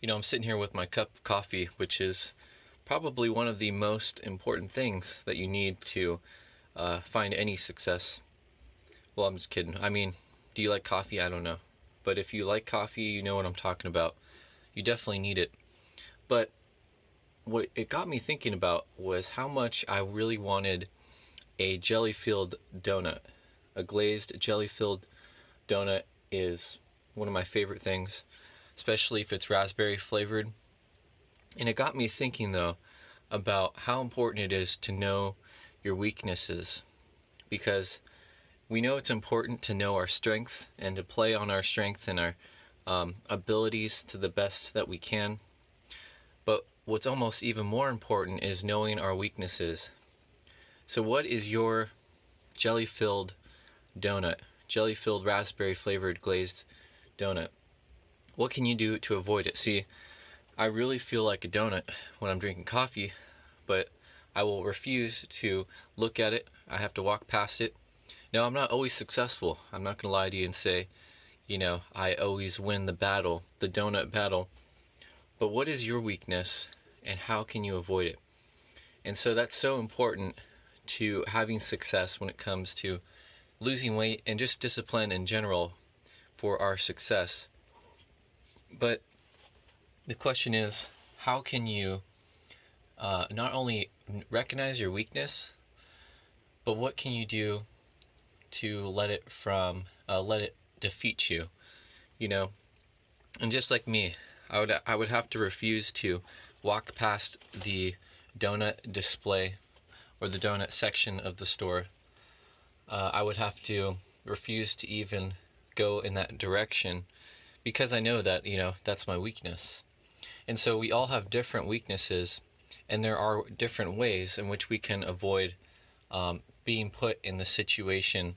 I'm sitting here with my cup of coffee, which is probably one of the most important things that you need to find any success. Well, I'm just kidding. I mean, do you like coffee? I don't know. But if you like coffee, you know what I'm talking about. You definitely need it. But what it got me thinking about was how much I really wanted a jelly-filled donut. A glazed jelly-filled donut is one of my favorite things, especially if it's raspberry flavored. And it got me thinking, though, about how important it is to know your weaknesses, because we know it's important to know our strengths and to play on our strengths and our abilities to the best that we can. But what's almost even more important is knowing our weaknesses. So, what is your jelly filled donut? Jelly filled raspberry flavored glazed donut. What can you do to avoid it? See, I really feel like a donut when I'm drinking coffee, but I will refuse to look at it. I have to walk past it. Now, I'm not always successful. I'm not going to lie to you and say, I always win the battle, the donut battle. But what is your weakness and how can you avoid it? And so that's so important to having success when it comes to losing weight and just discipline in general for our success. But the question is, how can you not only recognize your weakness, but what can you do to let it defeat you? You know, and just like me, I would have to refuse to walk past the donut display or the donut section of the store. I would have to refuse to even go in that direction because I know that, that's my weakness. And so we all have different weaknesses, and there are different ways in which we can avoid being put in the situation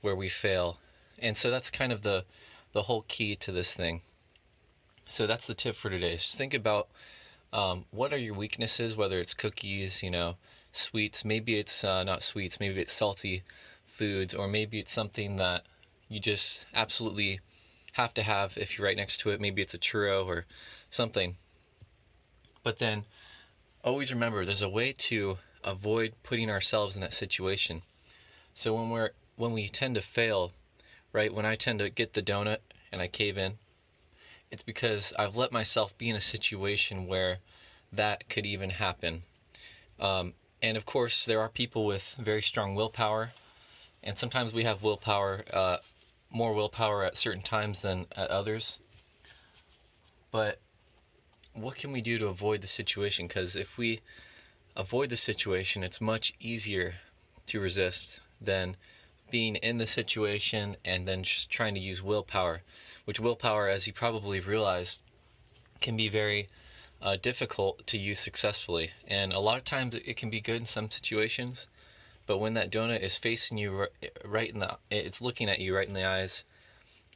where we fail. And so that's kind of the whole key to this thing. So that's the tip for today. Just think about what are your weaknesses, whether it's cookies, sweets, maybe it's not sweets, maybe it's salty foods, or maybe it's something that you just absolutely have to have if you're right next to it. Maybe it's a churro or something. But then always remember there's a way to avoid putting ourselves in that situation. So when we tend to fail, right, when I tend to get the donut and I cave in, it's because I've let myself be in a situation where that could even happen. And of course, there are people with very strong willpower, and sometimes we have more willpower at certain times than at others. But what can we do to avoid the situation? Because if we avoid the situation, it's much easier to resist than being in the situation and then just trying to use willpower, which willpower, as you probably realized, can be very difficult to use successfully. And a lot of times it can be good in some situations, but when that donut is facing you it's looking at you right in the eyes,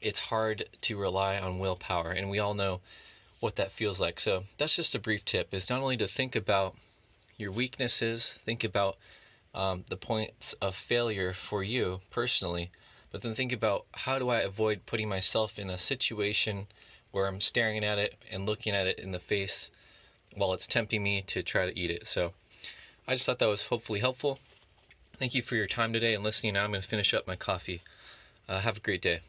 it's hard to rely on willpower. And we all know what that feels like. So that's just a brief tip, is not only to think about your weaknesses, think about the points of failure for you personally, but then think about how do I avoid putting myself in a situation where I'm staring at it and looking at it in the face while it's tempting me to try to eat it. So I just thought that was hopefully helpful. Thank you for your time today and listening. Now I'm going to finish up my coffee. Have a great day.